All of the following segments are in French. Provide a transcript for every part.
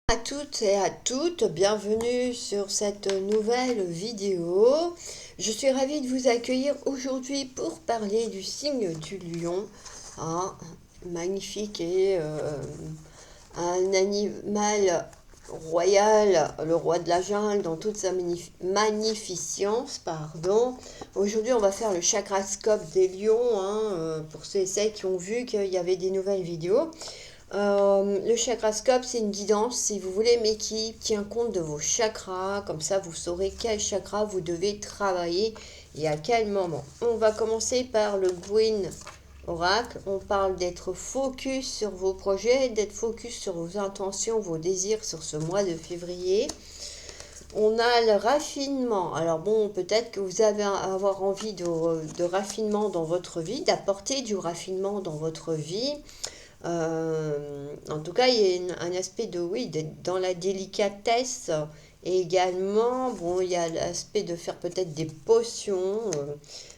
À toutes et à toutes, bienvenue sur cette nouvelle vidéo. Je suis ravie de vous accueillir aujourd'hui pour parler du signe du lion. Ah, magnifique et un animal royal, le roi de la jungle dans toute sa magnificence, pardon. Aujourd'hui, on va faire le chakrascope des lions, pour ceux et celles qui ont vu qu'il y avait des nouvelles vidéos. Le chakrascope, c'est une guidance, si vous voulez, mais qui tient compte de vos chakras. Comme ça, vous saurez quel chakra vous devez travailler et à quel moment. On va commencer par le Gwyn Oracle. On parle d'être focus sur vos projets, d'être focus sur vos intentions, vos désirs sur ce mois de février. On a le raffinement. Alors bon, peut-être que vous allez avoir envie de raffinement dans votre vie, d'apporter du raffinement dans votre vie. En tout cas, il y a un aspect de, oui, d'être dans la délicatesse. Et également, bon, il y a l'aspect de faire peut-être des potions.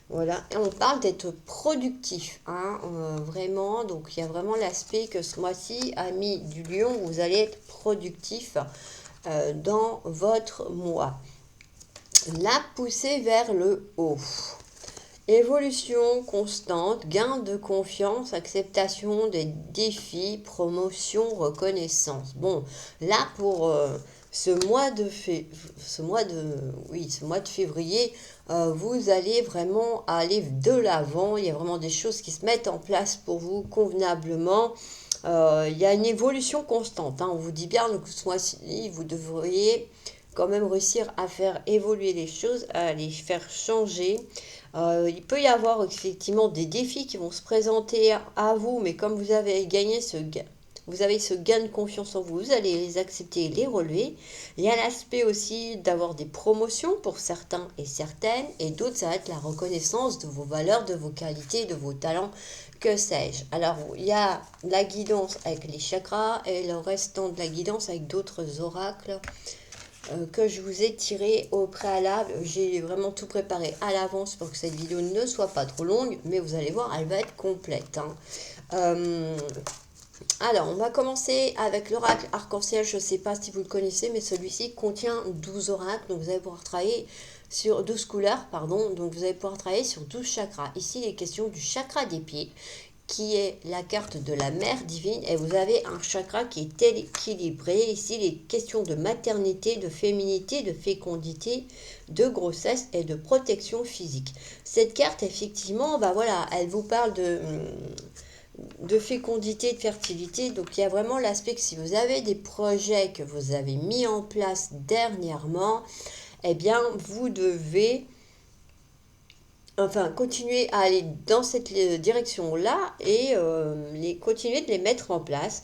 Voilà. Et on parle d'être productif, vraiment. Donc, il y a vraiment l'aspect que ce mois-ci, amis du lion, vous allez être productif dans votre mois. La poussée vers le haut. Évolution constante, gain de confiance, acceptation des défis, promotion, reconnaissance. Bon, là pour ce mois de février, vous allez vraiment aller de l'avant. Il y a vraiment des choses qui se mettent en place pour vous convenablement. Il y a une évolution constante. On vous dit bien que ce mois-ci, vous devriez quand même réussir à faire évoluer les choses, à les faire changer. Il peut y avoir effectivement des défis qui vont se présenter à vous, mais comme vous avez gagné vous avez ce gain de confiance en vous, vous allez les accepter et les relever. Il y a l'aspect aussi d'avoir des promotions pour certains et certaines, et d'autres, ça va être la reconnaissance de vos valeurs, de vos qualités, de vos talents, que sais-je. Alors, il y a la guidance avec les chakras et le restant de la guidance avec d'autres oracles que je vous ai tiré au préalable. J'ai vraiment tout préparé à l'avance pour que cette vidéo ne soit pas trop longue, mais vous allez voir, elle va être complète. Alors, on va commencer avec l'oracle arc-en-ciel. Je ne sais pas si vous le connaissez, mais celui-ci contient 12 oracles. Donc, vous allez pouvoir travailler sur 12 couleurs, pardon. Donc, vous allez pouvoir travailler sur 12 chakras. Ici, il est question du chakra des pieds, qui est la carte de la mère divine, et vous avez un chakra qui est équilibré. Ici, les questions de maternité, de féminité, de fécondité, de grossesse et de protection physique. Cette carte, effectivement, voilà, elle vous parle de fécondité, de fertilité. Donc, il y a vraiment l'aspect que si vous avez des projets que vous avez mis en place dernièrement, eh bien, vous devez continuer à aller dans cette direction-là et continuer de les mettre en place.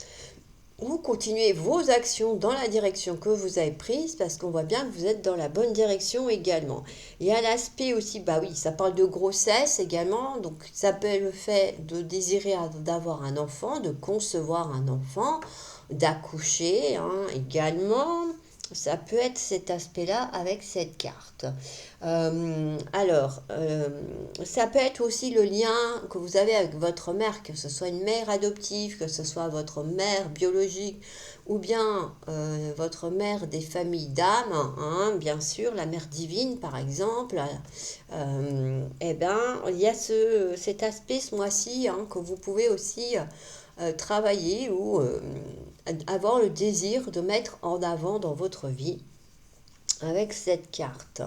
Vous continuez vos actions dans la direction que vous avez prise parce qu'on voit bien que vous êtes dans la bonne direction également. Il y a l'aspect aussi, oui, ça parle de grossesse également, donc ça peut être le fait de désirer d'avoir un enfant, de concevoir un enfant, d'accoucher également. Ça peut être cet aspect-là avec cette carte. Ça peut être aussi le lien que vous avez avec votre mère, que ce soit une mère adoptive, que ce soit votre mère biologique ou bien votre mère des familles d'âme, bien sûr, la mère divine par exemple. Il y a cet aspect ce mois-ci que vous pouvez aussi travailler ou avoir le désir de mettre en avant dans votre vie avec cette carte.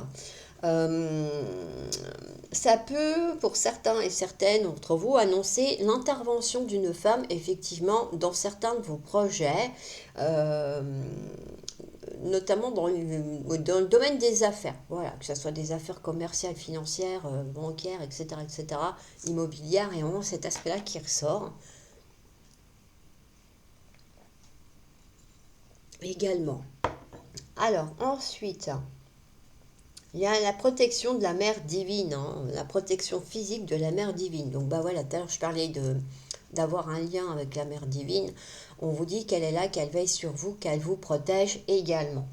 Euh, Ça peut, pour certains et certaines d'entre vous, annoncer l'intervention d'une femme, effectivement, dans certains de vos projets, euh, notamment dans le domaine des affaires. Voilà, que ce soit des affaires commerciales, financières, bancaires, etc., immobilières, et vraiment cet aspect-là qui ressort également. Alors, ensuite, il y a la protection de la mère divine, la protection physique de la mère divine. Donc voilà, tout à l'heure je parlais d'avoir un lien avec la mère divine. On vous dit qu'elle est là, qu'elle veille sur vous, qu'elle vous protège également.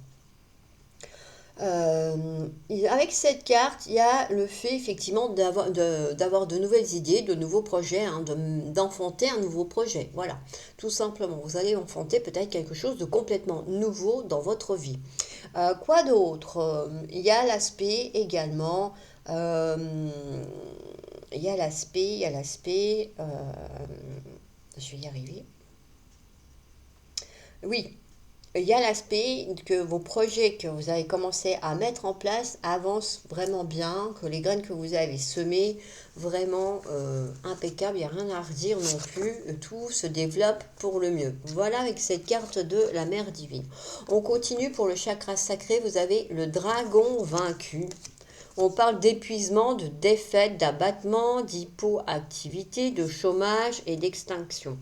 Avec cette carte, il y a le fait effectivement d'avoir de nouvelles idées, de nouveaux projets, hein, d'enfanter un nouveau projet. Voilà, tout simplement. Vous allez enfanter peut-être quelque chose de complètement nouveau dans votre vie. Quoi d'autre? Il y a l'aspect également. euh, je vais y arriver. Oui, il y a l'aspect que vos projets que vous avez commencé à mettre en place avancent vraiment bien, que les graines que vous avez semées, vraiment impeccables, il n'y a rien à redire non plus, tout se développe pour le mieux. Voilà avec cette carte de la mère divine. On continue pour le chakra sacré, vous avez le dragon vaincu. On parle d'épuisement, de défaite, d'abattement, d'hypoactivité, de chômage et d'extinction.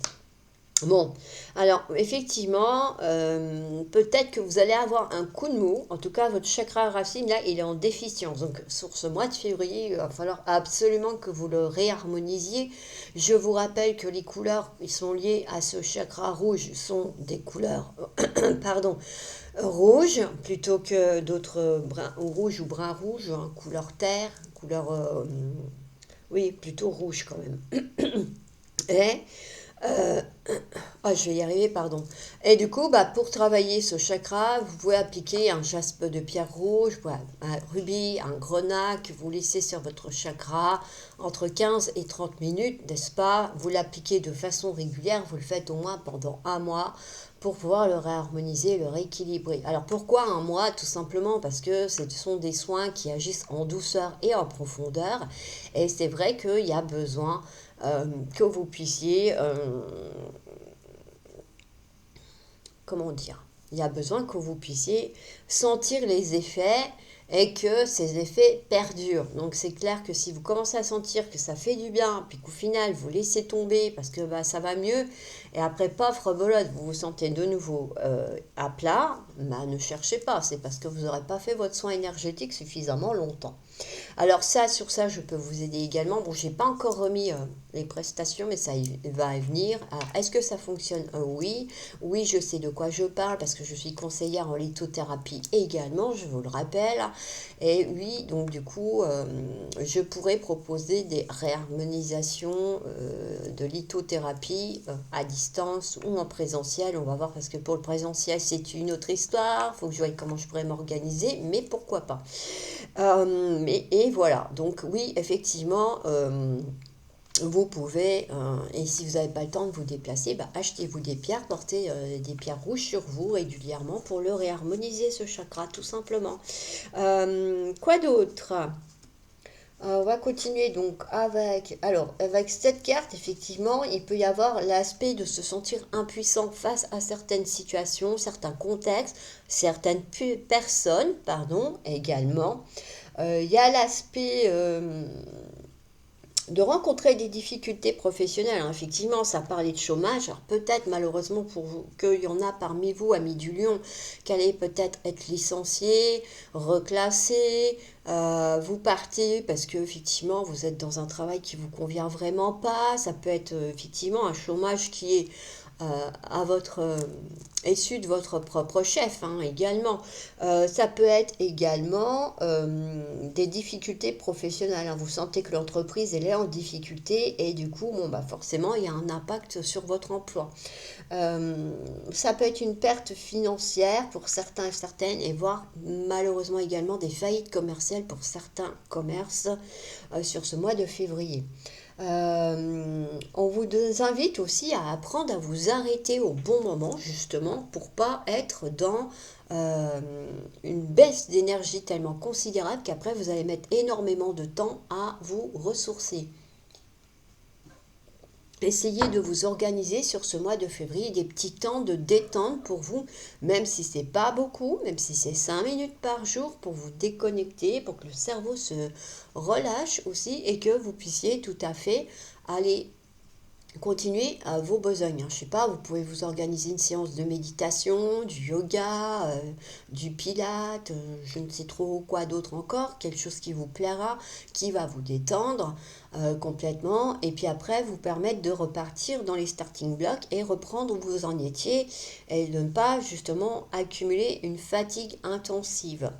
Bon, alors effectivement, peut-être que vous allez avoir un coup de mou. En tout cas, votre chakra racine, là, il est en déficience. Donc, sur ce mois de février, il va falloir absolument que vous le réharmonisiez. Je vous rappelle que les couleurs qui sont liées à ce chakra rouge sont des couleurs, pardon, rouges, plutôt que d'autres brun, rouge ou brun rouge, hein, couleur terre, couleur, oui, plutôt rouge quand même. Et euh, je vais y arriver, pardon. Et du coup, bah, pour travailler ce chakra, vous pouvez appliquer un jaspe de pierre rouge, voilà, un rubis, un grenat que vous laissez sur votre chakra entre 15 et 30 minutes, n'est-ce pas? Vous l'appliquez de façon régulière, vous le faites au moins pendant un mois pour pouvoir le réharmoniser, le rééquilibrer. Alors pourquoi un mois? Tout simplement parce que ce sont des soins qui agissent en douceur et en profondeur. Et c'est vrai qu'il y a besoin que vous puissiez comment dire, il y a besoin que vous puissiez sentir les effets et que ces effets perdurent. Donc c'est clair que si vous commencez à sentir que ça fait du bien, puis qu'au final vous laissez tomber parce que bah, ça va mieux, et après paf, rebelote, vous vous sentez de nouveau à plat, bah, ne cherchez pas, c'est parce que vous n'aurez pas fait votre soin énergétique suffisamment longtemps. Alors ça, sur ça, je peux vous aider également. Bon, j'ai pas encore remis les prestations, mais ça va y venir. Alors, est-ce que ça fonctionne? Oui. Oui, je sais de quoi je parle parce que je suis conseillère en lithothérapie également, je vous le rappelle. Et oui, donc du coup, je pourrais proposer des réharmonisations de lithothérapie à distance ou en présentiel. On va voir parce que pour le présentiel, c'est une autre histoire. Il faut que je voie comment je pourrais m'organiser, mais pourquoi pas. Et voilà, donc oui, effectivement, vous pouvez, et si vous n'avez pas le temps de vous déplacer, bah, achetez-vous des pierres, portez des pierres rouges sur vous régulièrement pour le réharmoniser ce chakra, tout simplement. Quoi d'autre? On va continuer donc avec, alors, avec cette carte, effectivement, il peut y avoir l'aspect de se sentir impuissant face à certaines situations, certains contextes, certaines personnes, pardon, également. Il y a l'aspect de rencontrer des difficultés professionnelles. Hein. Effectivement, ça parlait de chômage. Alors peut-être malheureusement pour vous qu'il y en a parmi vous, amis du Lion, qui allez peut-être être licencié, reclassé, vous partez parce que effectivement vous êtes dans un travail qui vous convient vraiment pas. Ça peut être effectivement un chômage qui est à votre issu de votre propre chef hein, également. Ça peut être également des difficultés professionnelles. Hein. Vous sentez que l'entreprise elle est en difficulté et du coup, bon, bah forcément, il y a un impact sur votre emploi. Ça peut être une perte financière pour certains et certaines et voire malheureusement également des faillites commerciales pour certains commerces sur ce mois de février. On vous invite aussi à apprendre à vous arrêter au bon moment, justement, pour pas être dans euh, une baisse d'énergie tellement considérable qu'après vous allez mettre énormément de temps à vous ressourcer. Essayez de vous organiser sur ce mois de février des petits temps de détente pour vous, même si c'est pas beaucoup, même si c'est 5 minutes par jour pour vous déconnecter, pour que le cerveau se relâche aussi et que vous puissiez tout à fait aller continuer à vos besognes. Je ne sais pas, vous pouvez vous organiser une séance de méditation, du yoga, du pilate, je ne sais trop quoi d'autre encore, quelque chose qui vous plaira, qui va vous détendre. complètement, et puis après vous permettre de repartir dans les starting blocks et reprendre où vous en étiez, et de ne pas justement accumuler une fatigue intensive.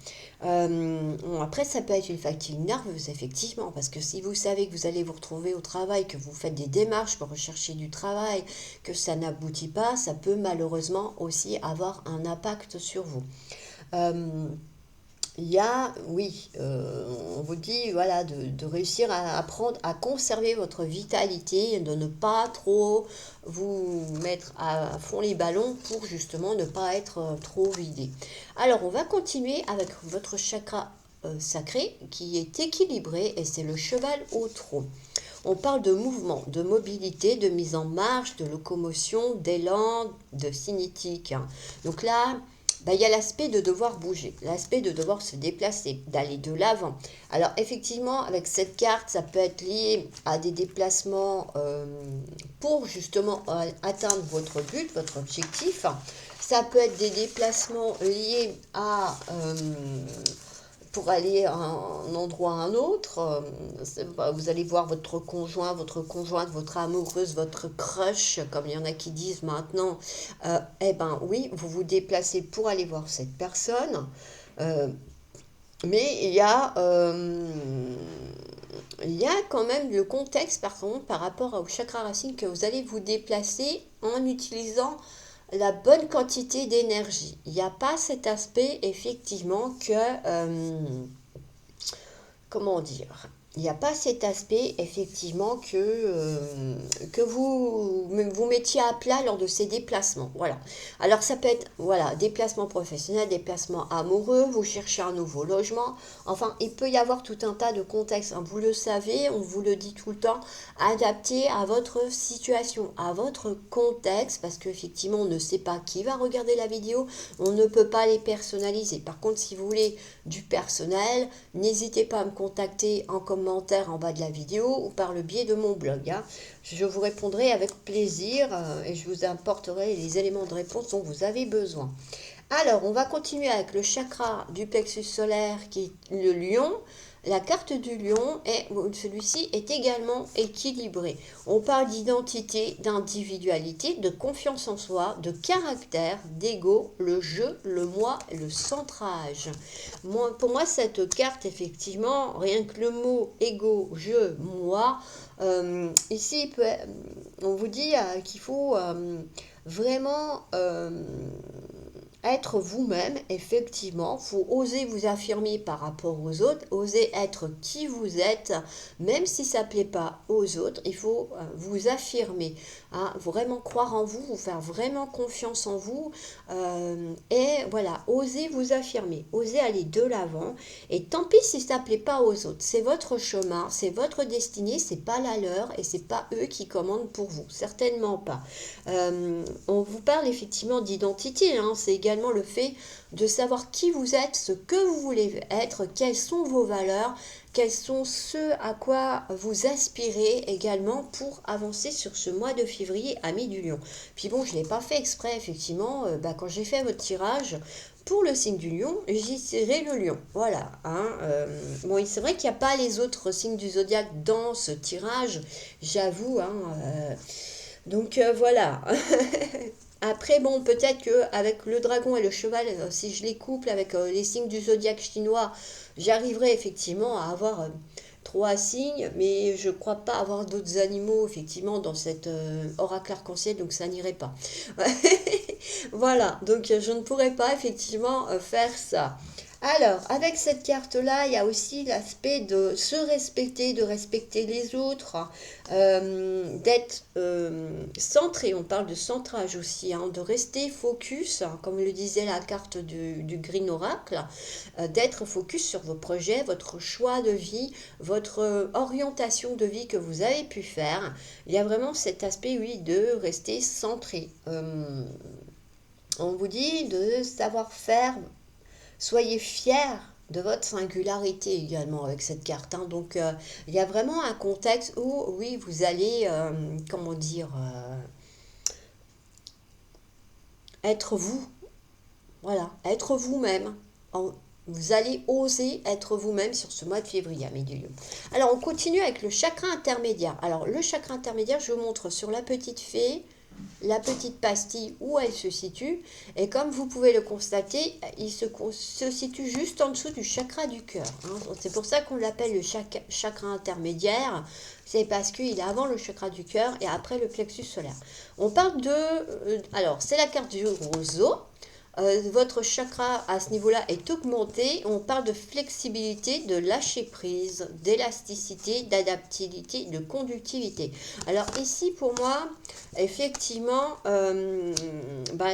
Bon, après, ça peut être une fatigue nerveuse, effectivement, parce que si vous savez que vous allez vous retrouver au travail, que vous faites des démarches pour rechercher du travail, que ça n'aboutit pas, ça peut malheureusement aussi avoir un impact sur vous. Euh, il y a, oui, on vous dit voilà, de réussir à apprendre à conserver votre vitalité, de ne pas trop vous mettre à fond les ballons pour justement ne pas être trop vidé. Alors, on va continuer avec votre chakra sacré qui est équilibré et c'est le cheval au trot. On parle de mouvement, de mobilité, de mise en marche, de locomotion, d'élan, de cinétique, hein. Donc là, il y a l'aspect de devoir bouger, l'aspect de devoir se déplacer, d'aller de l'avant. Alors effectivement, avec cette carte, ça peut être lié à des déplacements pour justement atteindre votre but, votre objectif. Ça peut être des déplacements liés à pour aller à un endroit à un autre. Vous allez voir votre conjoint, votre conjointe, votre amoureuse, votre crush, comme il y en a qui disent maintenant. Eh ben oui, vous vous déplacez pour aller voir cette personne. Euh, mais il y a quand même le contexte, par contre, par rapport au chakra racine, que vous allez vous déplacer en utilisant la bonne quantité d'énergie. Il n'y a pas cet aspect, effectivement, comment dire, il n'y a pas cet aspect, effectivement, que vous mettiez à plat lors de ces déplacements. Voilà. Alors, ça peut être, voilà, déplacement professionnel, déplacement amoureux, vous cherchez un nouveau logement. Enfin, il peut y avoir tout un tas de contextes, hein. Vous le savez, on vous le dit tout le temps, adapté à votre situation, à votre contexte, parce qu'effectivement, on ne sait pas qui va regarder la vidéo, on ne peut pas les personnaliser. Par contre, si vous voulez du personnel, n'hésitez pas à me contacter en commentaire en bas de la vidéo ou par le biais de mon blog, hein. Je vous répondrai avec plaisir et je vous apporterai les éléments de réponse dont vous avez besoin. Alors, on va continuer avec le chakra du plexus solaire qui est le lion. La carte du lion, celui-ci est également équilibré. On parle d'identité, d'individualité, de confiance en soi, de caractère, d'ego, le jeu, le moi et le centrage. Pour moi, cette carte, effectivement, rien que le mot ego, je, moi, ici, on vous dit qu'il faut vraiment être vous-même, effectivement. Il faut oser vous affirmer par rapport aux autres, oser être qui vous êtes, même si ça ne plaît pas aux autres. Il faut vous affirmer, hein, vraiment croire en vous, vous faire vraiment confiance en vous. Et voilà, oser vous affirmer, oser aller de l'avant. Et tant pis si ça ne plaît pas aux autres. C'est votre chemin, c'est votre destinée, c'est pas la leur et c'est pas eux qui commandent pour vous. Certainement pas. On vous parle effectivement d'identité, hein, c'est également le fait de savoir qui vous êtes, ce que vous voulez être, quelles sont vos valeurs, quels sont ceux à quoi vous aspirez également pour avancer sur ce mois de février ami du lion. Puis bon, je ne l'ai pas fait exprès, effectivement, quand j'ai fait votre tirage, pour le signe du lion, j'y tiré le lion. Voilà, hein, bon, c'est vrai qu'il n'y a pas les autres signes du zodiaque dans ce tirage, j'avoue, hein, donc voilà. Après, bon, peut-être qu'avec le dragon et le cheval, si je les couple avec les signes du zodiaque chinois, j'arriverai effectivement à avoir trois signes, mais je ne crois pas avoir d'autres animaux, effectivement, dans cet oracle arc-en-ciel, donc ça n'irait pas. Voilà, donc je ne pourrais pas, effectivement, faire ça. Alors, avec cette carte-là, il y a aussi l'aspect de se respecter, de respecter les autres, d'être centré. On parle de centrage aussi, hein, de rester focus, hein, comme le disait la carte du Green Oracle, d'être focus sur vos projets, votre choix de vie, votre orientation de vie que vous avez pu faire. Il y a vraiment cet aspect, oui, de rester centré. On vous dit de savoir faire. Soyez fiers de votre singularité également avec cette carte, hein. Donc, il y a vraiment un contexte où, oui, vous allez, comment dire, être vous. Voilà, être vous-même. Vous allez oser être vous-même sur ce mois de février, amis du lion. Alors, on continue avec le chakra intermédiaire. Alors, le chakra intermédiaire, je vous montre sur la petite fée, la petite pastille où elle se situe. Et comme vous pouvez le constater, il se situe juste en dessous du chakra du cœur. C'est pour ça qu'on l'appelle le chakra intermédiaire. C'est parce qu'il est avant le chakra du cœur et après le plexus solaire. On parle de... alors, c'est la carte du roseau. Votre chakra à ce niveau-là est augmenté. On parle de flexibilité, de lâcher prise, d'élasticité, d'adaptabilité, de conductivité. Alors ici, pour moi, effectivement,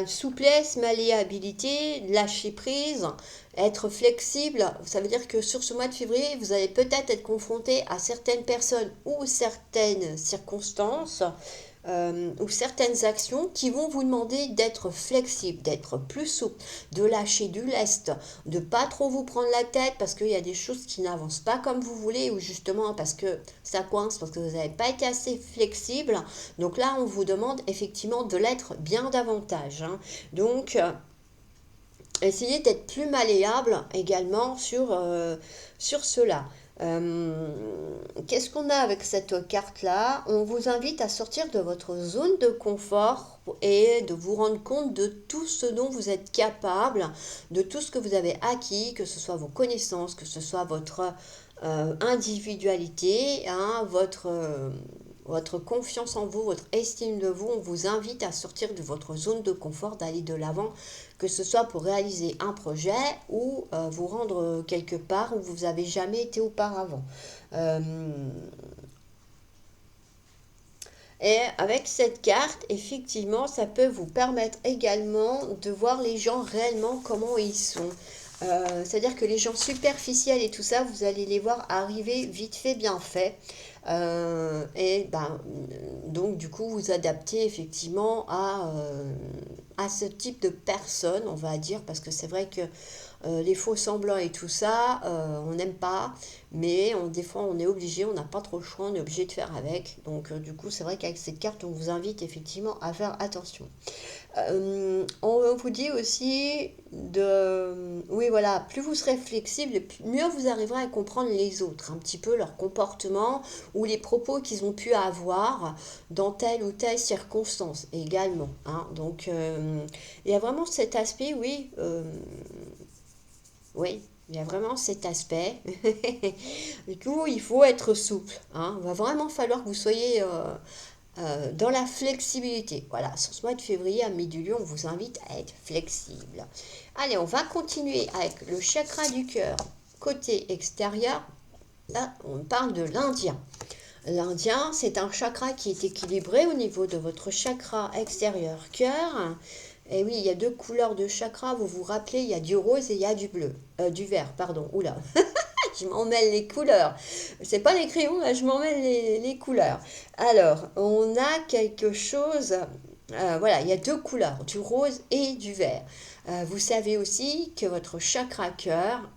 souplesse, malléabilité, lâcher prise, être flexible. Ça veut dire que sur ce mois de février, vous allez peut-être être confronté à certaines personnes ou certaines circonstances ou certaines actions qui vont vous demander d'être flexible, d'être plus souple, de lâcher du lest, de pas trop vous prendre la tête parce qu'il y a des choses qui n'avancent pas comme vous voulez ou justement parce que ça coince, parce que vous n'avez pas été assez flexible. Donc là, on vous demande effectivement de l'être bien davantage. Donc, essayez d'être plus malléable également sur cela. Qu'est-ce qu'on a avec cette carte-là? On vous invite à sortir de votre zone de confort et de vous rendre compte de tout ce dont vous êtes capable, de tout ce que vous avez acquis, que ce soit vos connaissances, que ce soit votre individualité, votre confiance en vous, votre estime de vous. On vous invite à sortir de votre zone de confort, d'aller de l'avant, que ce soit pour réaliser un projet ou vous rendre quelque part où vous n'avez jamais été auparavant. Euh, et avec cette carte, effectivement, ça peut vous permettre également de voir les gens réellement comment ils sont. C'est-à-dire que les gens superficiels et tout ça, vous allez les voir arriver vite fait, bien fait. Donc du coup, vous adaptez effectivement à ce type de personne, on va dire, parce que c'est vrai que les faux semblants et tout ça, on n'aime pas, mais des fois on est obligé, on n'a pas trop le choix, on est obligé de faire avec. Donc du coup, c'est vrai qu'avec cette carte, on vous invite effectivement à faire attention. On vous dit aussi oui voilà, plus vous serez flexible, mieux vous arriverez à comprendre les autres, un petit peu leur comportement ou les propos qu'ils ont pu avoir dans telle ou telle circonstance également. Donc il y a vraiment cet aspect, oui, oui, il y a vraiment cet aspect. Du coup, il faut être souple. Il va vraiment falloir que vous soyez dans la flexibilité. Voilà, sur ce mois de février, à du Lion, on vous invite à être flexible. Allez, on va continuer avec le chakra du cœur, côté extérieur. Là, on parle de l'Indien. L'Indien, c'est un chakra qui est équilibré au niveau de votre chakra extérieur cœur. Et oui, il y a deux couleurs de chakra, vous vous rappelez, il y a du rose et il y a du bleu. Du vert, pardon. Oula, je m'en mêle les couleurs. C'est pas les crayons, là, je m'en mêle les couleurs. Alors, on a quelque chose. Voilà, il y a deux couleurs, du rose et du vert. Vous savez aussi que votre chakra cœur,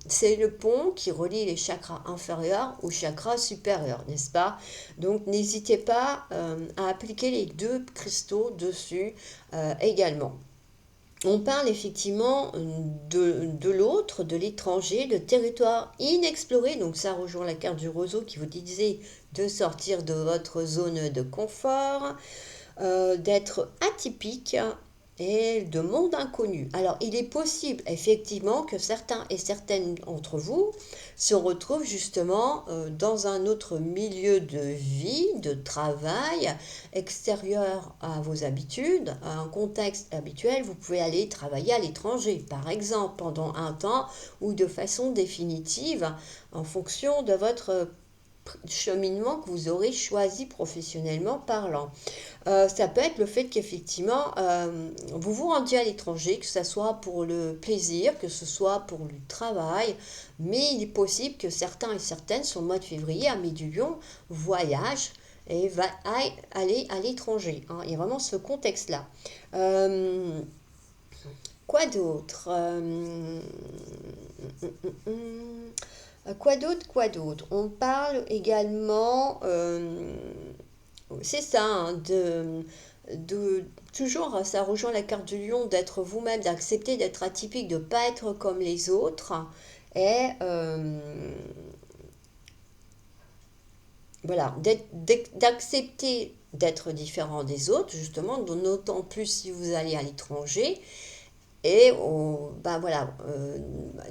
c'est le pont qui relie les chakras inférieurs aux chakras supérieurs, n'est-ce pas? Donc, n'hésitez pas à appliquer les deux cristaux dessus également. On parle effectivement de l'autre, de l'étranger, de territoire inexploré. Donc ça rejoint la carte du roseau qui vous disait de sortir de votre zone de confort, d'être atypique et de monde inconnu. Alors, il est possible effectivement que certains et certaines d'entre vous se retrouvent justement dans un autre milieu de vie, de travail, extérieur à vos habitudes, à un contexte habituel. Vous pouvez aller travailler à l'étranger, par exemple, pendant un temps ou de façon définitive en fonction de votre cheminement que vous aurez choisi professionnellement parlant. Ça peut être le fait qu'effectivement, vous vous rendiez à l'étranger, que ce soit pour le plaisir, que ce soit pour le travail, mais il est possible que certains et certaines, sur le mois de février, à du Lion, voyagent et va aller à l'étranger. Il y a vraiment ce contexte-là. Quoi d'autre Quoi d'autre? On parle également, c'est ça, de toujours, ça rejoint la carte du lion, d'être vous-même, d'accepter d'être atypique, de ne pas être comme les autres. Et voilà, d'accepter d'être différent des autres, justement, d'autant plus si vous allez à l'étranger. Et ben voilà,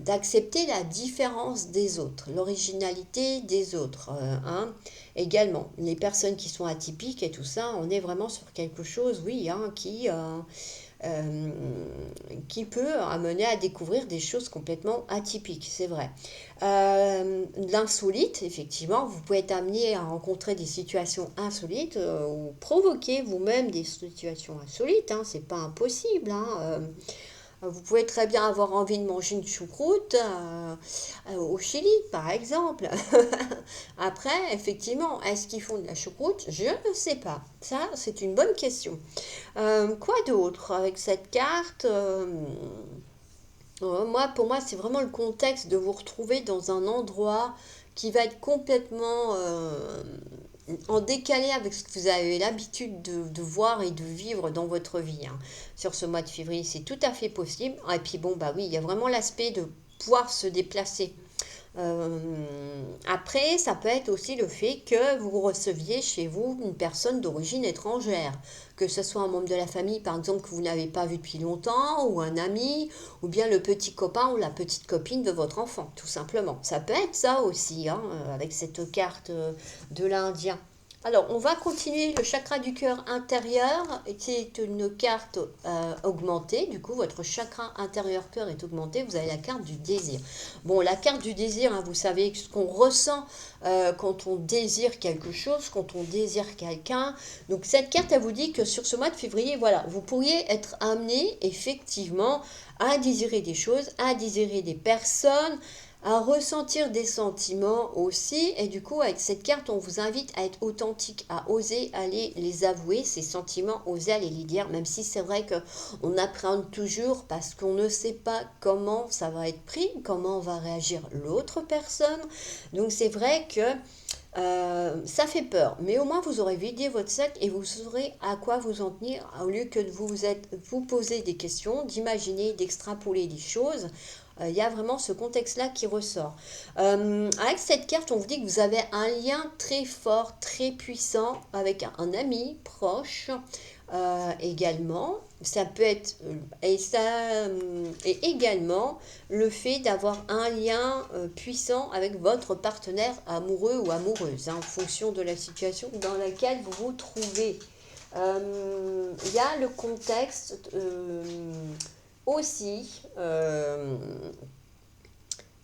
d'accepter la différence des autres, l'originalité des autres. Hein. Également, les personnes qui sont atypiques et tout ça, on est vraiment sur quelque chose, oui, hein, euh, qui peut amener à découvrir des choses complètement atypiques, c'est vrai. L'insolite, effectivement, vous pouvez être amené à rencontrer des situations insolites ou provoquer vous-même des situations insolites, hein, c'est pas impossible. Hein, vous pouvez très bien avoir envie de manger une choucroute au Chili, par exemple. Après, effectivement, est-ce qu'ils font de la choucroute? Je ne sais pas. Ça, c'est une bonne question. Quoi d'autre avec cette carte moi, pour moi, c'est vraiment le contexte de vous retrouver dans un endroit qui va être complètement en décalé avec ce que vous avez l'habitude de voir et de vivre dans votre vie. Hein. Sur ce mois de février, c'est tout à fait possible. Et puis bon, bah oui, il y a vraiment l'aspect de pouvoir se déplacer. Après, ça peut être aussi le fait que vous receviez chez vous une personne d'origine étrangère, que ce soit un membre de la famille, par exemple, que vous n'avez pas vu depuis longtemps, ou un ami, ou bien le petit copain ou la petite copine de votre enfant, tout simplement. Ça peut être ça aussi, hein, avec cette carte de l'Indien. Alors, on va continuer le chakra du cœur intérieur, qui est une carte augmentée. Du coup, votre chakra intérieur cœur est augmenté. Vous avez la carte du désir. Bon, la carte du désir, hein, vous savez ce qu'on ressent quand on désire quelque chose, quand on désire quelqu'un. Donc, cette carte, elle vous dit que sur ce mois de février, voilà, vous pourriez être amené effectivement à désirer des choses, à désirer des personnes, à ressentir des sentiments aussi. Et du coup, avec cette carte, on vous invite à être authentique, à oser aller les avouer, ces sentiments, oser aller les dire, même si c'est vrai qu'on appréhende toujours parce qu'on ne sait pas comment ça va être pris, comment va réagir l'autre personne. Donc c'est vrai que ça fait peur, mais au moins vous aurez vidé votre sac et vous saurez à quoi vous en tenir au lieu que de vous poser des questions, d'imaginer, d'extrapoler des choses. Il y a vraiment ce contexte-là qui ressort. Avec cette carte, on vous dit que vous avez un lien très fort, très puissant avec un ami proche également. Ça peut être et également le fait d'avoir un lien puissant avec votre partenaire amoureux ou amoureuse, hein, en fonction de la situation dans laquelle vous vous trouvez. Il y a le contexte aussi.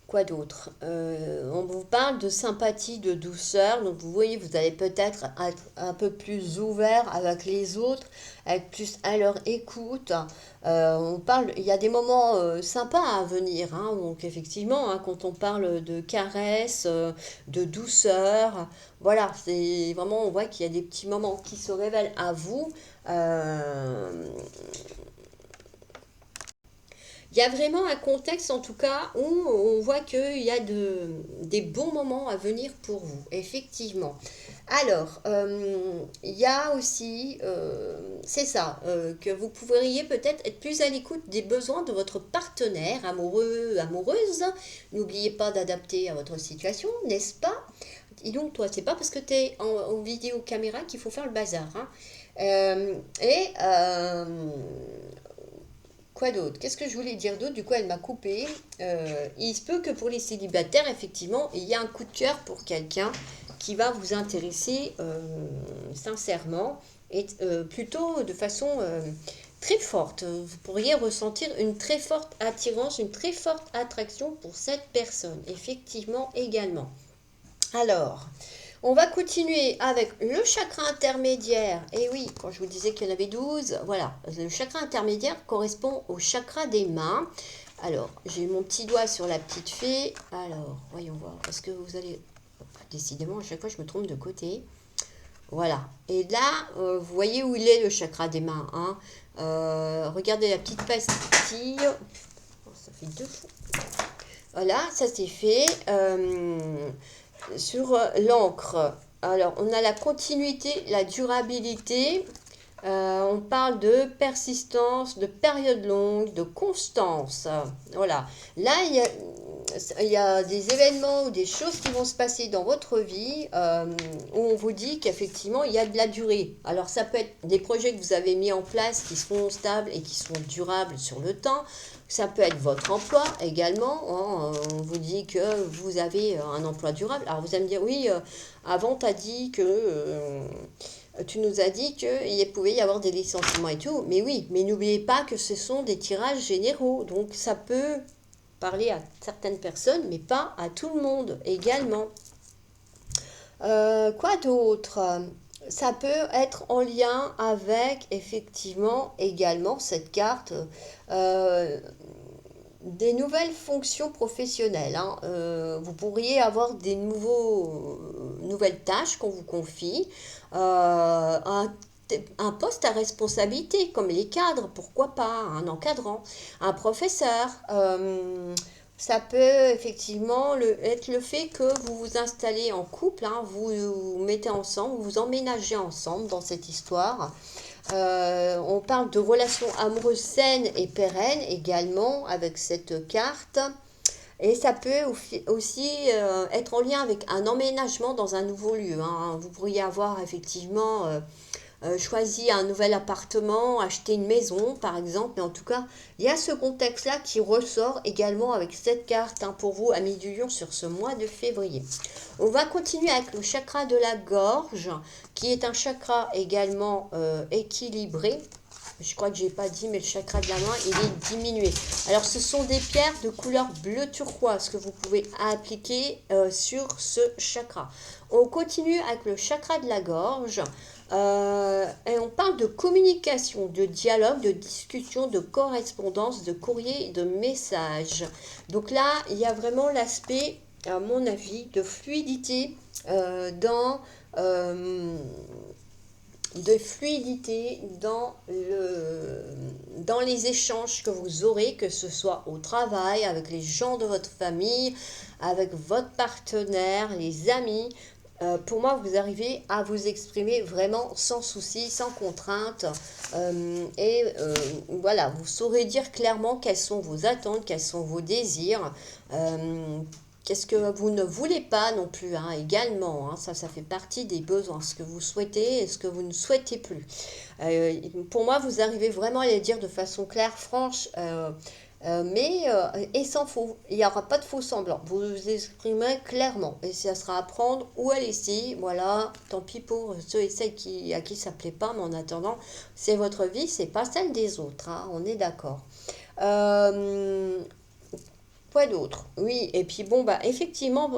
Quoi d'autre On vous parle de sympathie, de douceur. Donc vous voyez, vous allez peut-être être un peu plus ouvert avec les autres, être plus à leur écoute. Il y a des moments sympas à venir. Hein. Donc effectivement, hein, quand on parle de caresses, de douceur, voilà, c'est vraiment, on voit qu'il y a des petits moments qui se révèlent à vous. Euh, Il y a vraiment un contexte, en tout cas, où on voit qu'il y a des bons moments à venir pour vous, effectivement. Alors, il y a aussi, c'est ça, que vous pourriez peut-être être plus à l'écoute des besoins de votre partenaire amoureux, amoureuse. N'oubliez pas d'adapter à votre situation, n'est-ce pas? Et donc, toi, c'est pas parce que tu es en vidéo caméra qu'il faut faire le bazar. Hein. Euh, et Quoi d'autre? Qu'est-ce que je voulais dire d'autre? Du coup, elle m'a coupé. Il se peut que pour les célibataires, effectivement, il y a un coup de cœur pour quelqu'un qui va vous intéresser sincèrement et plutôt de façon très forte. Vous pourriez ressentir une très forte attirance, une très forte attraction pour cette personne, effectivement également. Alors, on va continuer avec le chakra intermédiaire. Et oui, quand je vous disais qu'il y en avait 12, voilà, le chakra intermédiaire correspond au chakra des mains. Alors, j'ai mon petit doigt sur la petite fée. Alors, voyons voir. Est-ce que vous allez... Décidément, à chaque fois, je me trompe de côté. Voilà. Et là, vous voyez où il est, le chakra des mains. Hein. Regardez la petite pastille. Oh, ça fait deux fois. Voilà, ça c'est fait. Sur l'encre, alors on a la continuité, la durabilité. On parle de persistance, de période longue, de constance. Voilà. Là, il y a des événements ou des choses qui vont se passer dans votre vie où on vous dit qu'effectivement, il y a de la durée. Alors, ça peut être des projets que vous avez mis en place qui seront stables et qui seront durables sur le temps. Ça peut être votre emploi également, hein. On vous dit que vous avez un emploi durable. Alors, vous allez me dire, oui, avant, tu as dit que... tu nous as dit qu'il pouvait y avoir des licenciements et tout, mais oui, mais n'oubliez pas que ce sont des tirages généraux, donc ça peut parler à certaines personnes, mais pas à tout le monde également. Quoi d'autre? Ça peut être en lien avec effectivement également cette carte euh, des nouvelles fonctions professionnelles, hein. Vous pourriez avoir des nouvelles tâches qu'on vous confie, un poste à responsabilité, comme les cadres, pourquoi pas, un encadrant, un professeur. Ça peut effectivement être le fait que vous vous installez en couple, hein, vous vous mettez ensemble, vous vous emménagez ensemble dans cette histoire. On parle de relations amoureuses saines et pérennes également avec cette carte. Et ça peut aussi être en lien avec un emménagement dans un nouveau lieu, hein. Vous pourriez avoir effectivement choisi un nouvel appartement, acheter une maison par exemple. Mais en tout cas, il y a ce contexte-là qui ressort également avec cette carte, hein, pour vous, amis du lion, sur ce mois de février. On va continuer avec le chakra de la gorge, qui est un chakra également équilibré. Je crois que je n'ai pas dit, mais le chakra de la main, il est diminué. Alors, ce sont des pierres de couleur bleu turquoise que vous pouvez appliquer sur ce chakra. On continue avec le chakra de la gorge. Et on parle de communication, de dialogue, de discussion, de correspondance, de courrier et de messages. Donc là, il y a vraiment l'aspect, à mon avis, de fluidité euh, dans les échanges que vous aurez, que ce soit au travail, avec les gens de votre famille, avec votre partenaire, les amis. Pour moi, vous arrivez à vous exprimer vraiment sans souci, sans contrainte. Voilà, vous saurez dire clairement quelles sont vos attentes, quels sont vos désirs. Qu'est-ce que vous ne voulez pas non plus, hein, également, hein, ça fait partie des besoins, ce que vous souhaitez et ce que vous ne souhaitez plus. Pour moi, vous arrivez vraiment à les dire de façon claire, franche, et sans faux. Il n'y aura pas de faux semblant. Vous vous exprimez clairement et ça sera à prendre ou à laisser. Voilà, tant pis pour ceux et celles à qui ça ne plaît pas, mais en attendant, c'est votre vie, c'est pas celle des autres, hein, on est d'accord. Euh, Quoi d'autre? Oui, et puis bon, bah, effectivement,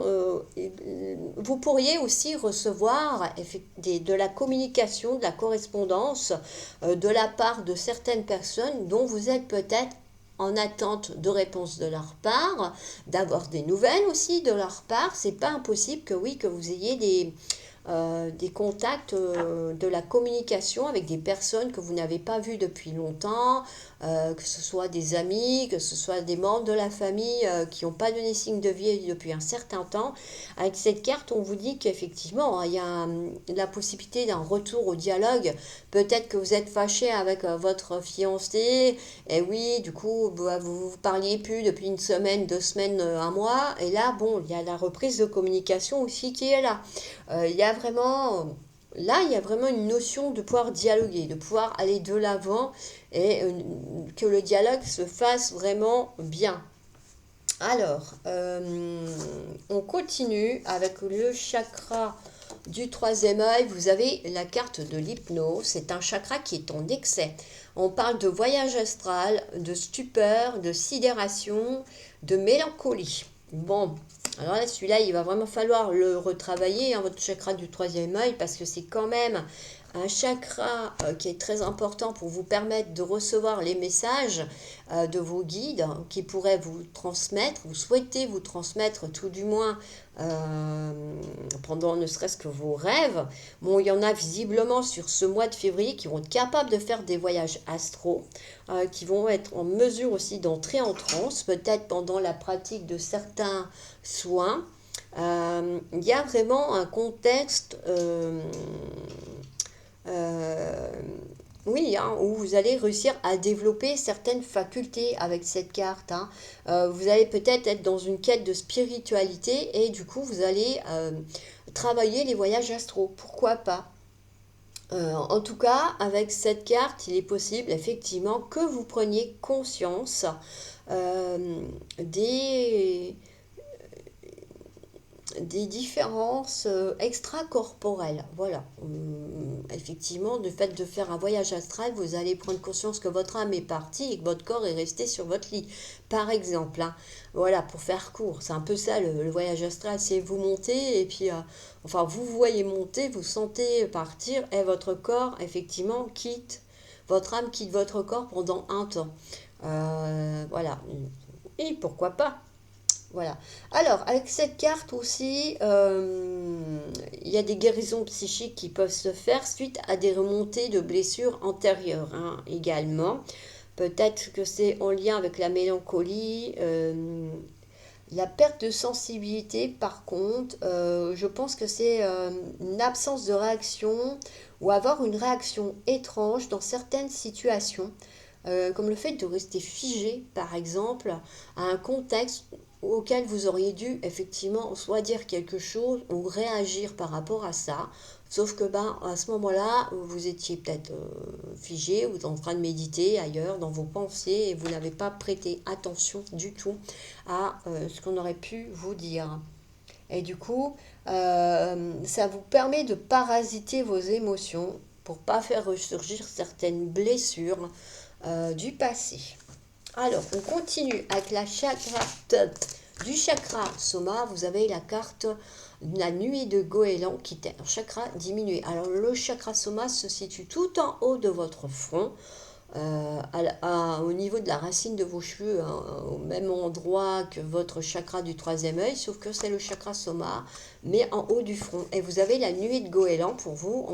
vous pourriez aussi recevoir de la communication, de la correspondance de la part de certaines personnes dont vous êtes peut-être en attente de réponse de leur part, d'avoir des nouvelles aussi de leur part. C'est pas impossible que oui, que vous ayez des contacts, de la communication avec des personnes que vous n'avez pas vues depuis longtemps, que ce soit des amis, que ce soit des membres de la famille qui n'ont pas donné signe de vie depuis un certain temps. Avec cette carte, on vous dit qu'effectivement, hein, il y a la possibilité d'un retour au dialogue. Peut-être que vous êtes fâché avec votre fiancé, et oui, du coup, bah, vous ne parliez plus depuis une semaine, 2 semaines, un mois, et là, bon, il y a la reprise de communication aussi qui est là. Il y a vraiment... Là, il y a vraiment une notion de pouvoir dialoguer, de pouvoir aller de l'avant et que le dialogue se fasse vraiment bien. Alors, on continue avec le chakra du troisième œil. Vous avez la carte de l'hypnose. C'est un chakra qui est en excès. On parle de voyage astral, de stupeur, de sidération, de mélancolie. Bon, alors là, celui-là, il va vraiment falloir le retravailler, hein, votre chakra du troisième œil, parce que c'est quand même un chakra qui est très important pour vous permettre de recevoir les messages de vos guides, hein, qui pourraient vous transmettre, vous souhaitez vous transmettre tout du moins pendant ne serait-ce que vos rêves. Bon, il y en a visiblement sur ce mois de février qui vont être capables de faire des voyages astraux, qui vont être en mesure aussi d'entrer en transe, peut-être pendant la pratique de certains soins. Il y a vraiment un contexte Oui, hein, où vous allez réussir à développer certaines facultés avec cette carte, hein. Vous allez peut-être être dans une quête de spiritualité et du coup vous allez travailler les voyages astro. Pourquoi pas? En tout cas, avec cette carte, il est possible effectivement que vous preniez conscience euh, des, des différences extracorporelles. Voilà. Effectivement, du fait de faire un voyage astral, vous allez prendre conscience que votre âme est partie et que votre corps est resté sur votre lit. Par exemple, hein. Voilà, pour faire court. C'est un peu ça le voyage astral. C'est vous montez et puis, enfin, vous voyez monter, vous sentez partir et votre corps, effectivement, quitte, votre âme quitte votre corps pendant un temps. Voilà. Et pourquoi pas? Voilà. Alors, avec cette carte aussi, il y a des guérisons psychiques qui peuvent se faire suite à des remontées de blessures antérieures, hein, également. Peut-être que c'est en lien avec la mélancolie, la perte de sensibilité, par contre, je pense que c'est une absence de réaction ou avoir une réaction étrange dans certaines situations, comme le fait de rester figé, par exemple, à un contexte auquel vous auriez dû effectivement soit dire quelque chose ou réagir par rapport à ça. Sauf que ben, à ce moment-là, vous étiez peut-être figé ou en train de méditer ailleurs dans vos pensées et vous n'avez pas prêté attention du tout à ce qu'on aurait pu vous dire. Et du coup, ça vous permet de parasiter vos émotions pour pas faire ressurgir certaines blessures du passé. Alors, on continue avec la carte du chakra Soma. Vous avez la carte de la nuée de Goéland qui est un chakra diminué. Alors, le chakra Soma se situe tout en haut de votre front, au niveau de la racine de vos cheveux, hein, au même endroit que votre chakra du troisième œil, sauf que c'est le chakra Soma, mais en haut du front. Et vous avez la nuée de Goéland pour vous.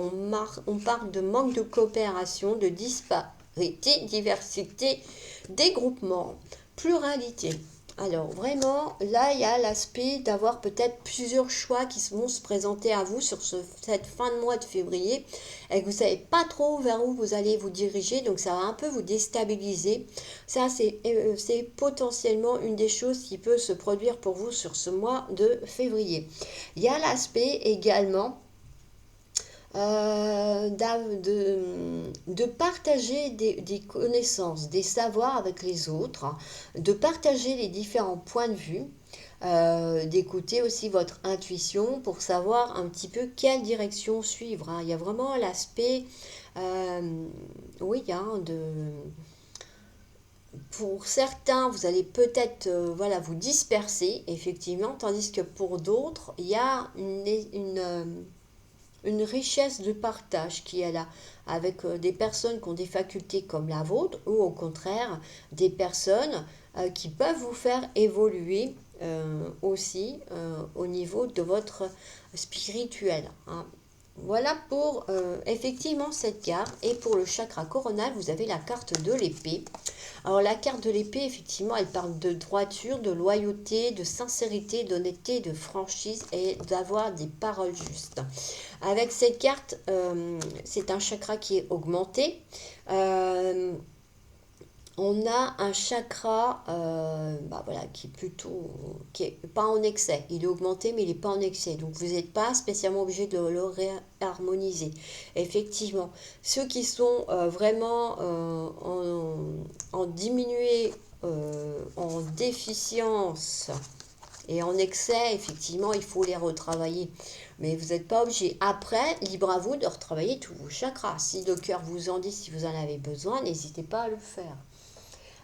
On parle de manque de coopération, de disparité, diversité, dégroupement, pluralité. Alors vraiment, là, il y a l'aspect d'avoir peut-être plusieurs choix qui vont se présenter à vous sur cette fin de mois de février et que vous ne savez pas trop vers où vous allez vous diriger, donc ça va un peu vous déstabiliser. Ça, c'est potentiellement une des choses qui peut se produire pour vous sur ce mois de février. Il y a l'aspect également de partager des connaissances, des savoirs avec les autres, hein, de partager les différents points de vue, d'écouter aussi votre intuition pour savoir un petit peu quelle direction suivre, hein. Il y a vraiment l'aspect, oui, hein, pour certains, vous allez peut-être voilà, vous disperser, effectivement, tandis que pour d'autres, il y a une richesse de partage qui est là, avec des personnes qui ont des facultés comme la vôtre, ou au contraire, des personnes qui peuvent vous faire évoluer aussi au niveau de votre spirituel, hein. Voilà pour effectivement cette carte. Et pour le chakra coronal, vous avez la carte de l'épée. Alors la carte de l'épée, effectivement, elle parle de droiture, de loyauté, de sincérité, d'honnêteté, de franchise et d'avoir des paroles justes. Avec cette carte, c'est un chakra qui est augmenté. Euh, on a un chakra bah voilà, qui est plutôt, qui est pas en excès. Il est augmenté, mais il n'est pas en excès. Donc vous n'êtes pas spécialement obligé de le réharmoniser. Effectivement, ceux qui sont vraiment en diminué, en déficience et en excès, effectivement, il faut les retravailler. Mais vous n'êtes pas obligé. Après, libre à vous de retravailler tous vos chakras. Si le cœur vous en dit, si vous en avez besoin, n'hésitez pas à le faire.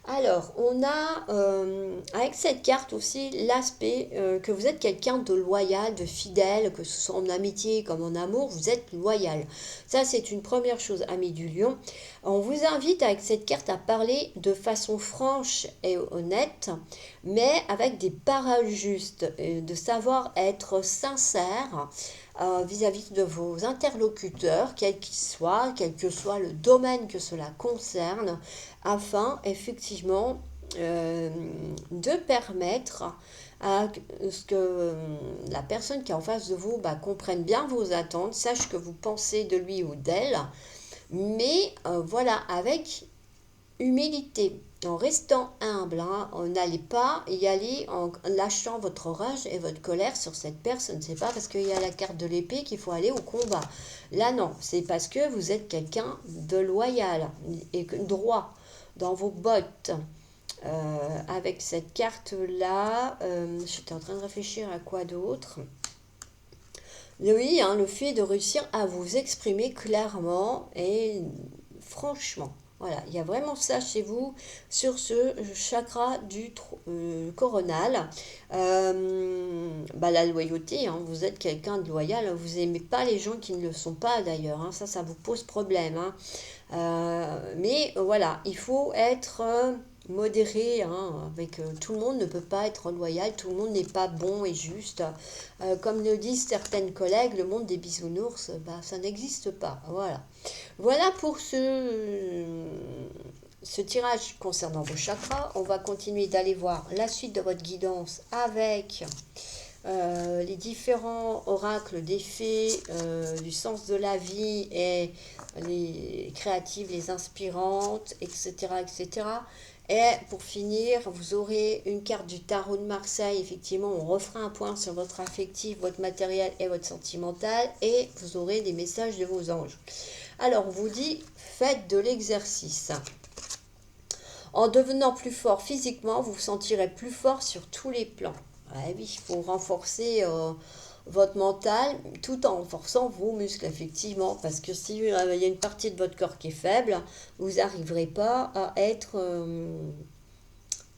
Alors, on a avec cette carte aussi l'aspect que vous êtes quelqu'un de loyal, de fidèle, que ce soit en amitié comme en amour, vous êtes loyal. Ça, c'est une première chose, amis du lion. On vous invite avec cette carte à parler de façon franche et honnête, mais avec des paroles justes, de savoir être sincère vis-à-vis de vos interlocuteurs, quels qu'ils soient, quel que soit le domaine que cela concerne, afin effectivement de permettre à ce que la personne qui est en face de vous comprenne bien vos attentes, sache que vous pensez de lui ou d'elle, Mais voilà, avec humilité, en restant humble, hein, n'allez pas y aller en lâchant votre rage et votre colère sur cette personne. C'est pas parce qu'il y a la carte de l'épée qu'il faut aller au combat. Là, non, c'est parce que vous êtes quelqu'un de loyal et droit dans vos bottes. Avec cette carte-là, j'étais en train de réfléchir à quoi d'autre. Oui, hein, le fait de réussir à vous exprimer clairement et franchement. Voilà, il y a vraiment ça chez vous sur ce chakra du coronal. La loyauté, hein, vous êtes quelqu'un de loyal, vous n'aimez pas les gens qui ne le sont pas d'ailleurs, hein, ça vous pose problème. Hein. Mais voilà, il faut être modéré, hein, avec tout le monde ne peut pas être loyal, tout le monde n'est pas bon et juste. Comme le disent certaines collègues, le monde des bisounours, bah, ça n'existe pas. Voilà. Voilà pour ce tirage concernant vos chakras. On va continuer d'aller voir la suite de votre guidance avec les différents oracles des fées, du sens de la vie et les créatives, les inspirantes, etc., etc. Et pour finir, vous aurez une carte du tarot de Marseille. Effectivement, on refera un point sur votre affectif, votre matériel et votre sentimental. Et vous aurez des messages de vos anges. Alors, on vous dit, faites de l'exercice. En devenant plus fort physiquement, vous vous sentirez plus fort sur tous les plans. Ouais, oui, il faut renforcer votre mental tout en renforçant vos muscles, effectivement. Parce que si il y a une partie de votre corps qui est faible, vous n'arriverez pas à être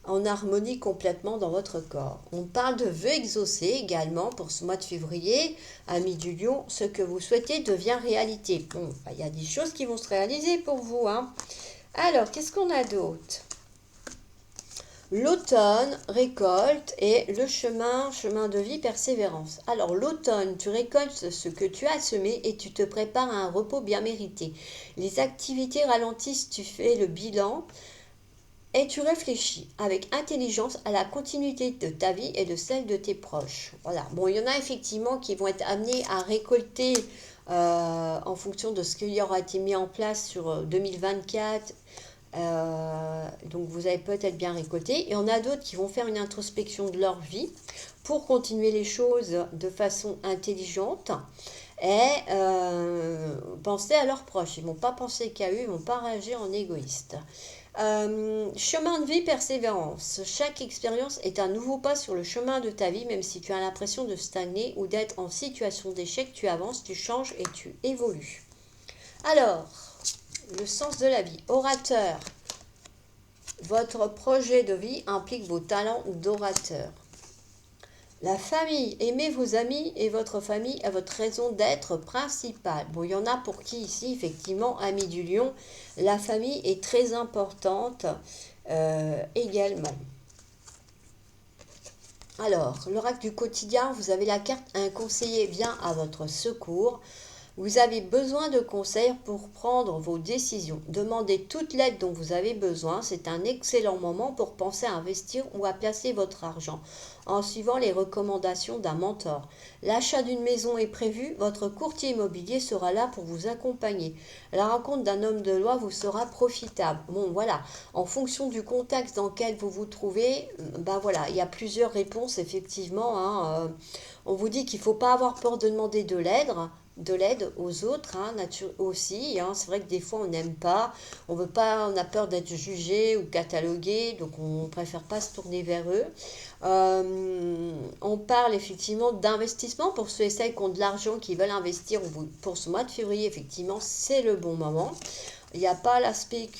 en harmonie complètement dans votre corps. On parle de vœux exaucés également pour ce mois de février. Amis du lion, ce que vous souhaitez devient réalité. Bon, il y a des choses qui vont se réaliser pour vous. Hein. Alors, qu'est-ce qu'on a d'autre? L'automne, récolte et le chemin de vie, persévérance. Alors l'automne, tu récoltes ce que tu as semé et tu te prépares à un repos bien mérité. Les activités ralentissent, tu fais le bilan et tu réfléchis avec intelligence à la continuité de ta vie et de celle de tes proches. Voilà. Bon, il y en a effectivement qui vont être amenés à récolter en fonction de ce qui aura été mis en place sur 2024. Donc vous avez peut-être bien récolté. Et on a d'autres qui vont faire une introspection de leur vie pour continuer les choses de façon intelligente et penser à leurs proches. Ils ne vont pas penser qu'à eux, ils ne vont pas réagir en égoïste. Chemin de vie, persévérance. Chaque expérience est un nouveau pas sur le chemin de ta vie, même si tu as l'impression de stagner ou d'être en situation d'échec, tu avances, tu changes et tu évolues. Alors, le sens de la vie. Orateur. Votre projet de vie implique vos talents d'orateur. La famille. Aimez vos amis et votre famille est votre raison d'être principale. Bon, il y en a pour qui ici, effectivement, amis du lion, la famille est très importante également. Alors, l'oracle du quotidien, vous avez la carte un conseiller vient à votre secours. Vous avez besoin de conseils pour prendre vos décisions. Demandez toute l'aide dont vous avez besoin. C'est un excellent moment pour penser à investir ou à placer votre argent en suivant les recommandations d'un mentor. L'achat d'une maison est prévu. Votre courtier immobilier sera là pour vous accompagner. La rencontre d'un homme de loi vous sera profitable. Bon, voilà. En fonction du contexte dans lequel vous vous trouvez, ben voilà, il y a plusieurs réponses, effectivement. Hein. On vous dit qu'il ne faut pas avoir peur de demander de l'aide aux autres, hein, aussi. Hein. C'est vrai que des fois, on n'aime pas, on veut pas, on a peur d'être jugé ou catalogué, donc on préfère pas se tourner vers eux. On parle effectivement d'investissement pour ceux et celles qui ont de l'argent, qui veulent investir pour ce mois de février. Effectivement, c'est le bon moment. Il n'y a pas l'aspect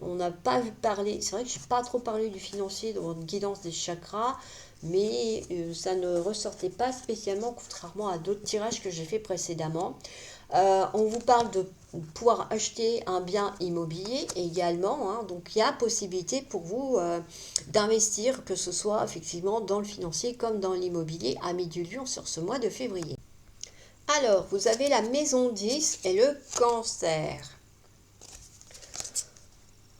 on n'a pas vu parler. C'est vrai que je n'ai pas trop parlé du financier dans votre guidance des chakras, mais ça ne ressortait pas spécialement, contrairement à d'autres tirages que j'ai fait précédemment. On vous parle de pouvoir acheter un bien immobilier également, hein, donc il y a possibilité pour vous d'investir, que ce soit effectivement dans le financier comme dans l'immobilier, amis du lion, sur ce mois de février. Alors, vous avez la maison 10 et le cancer.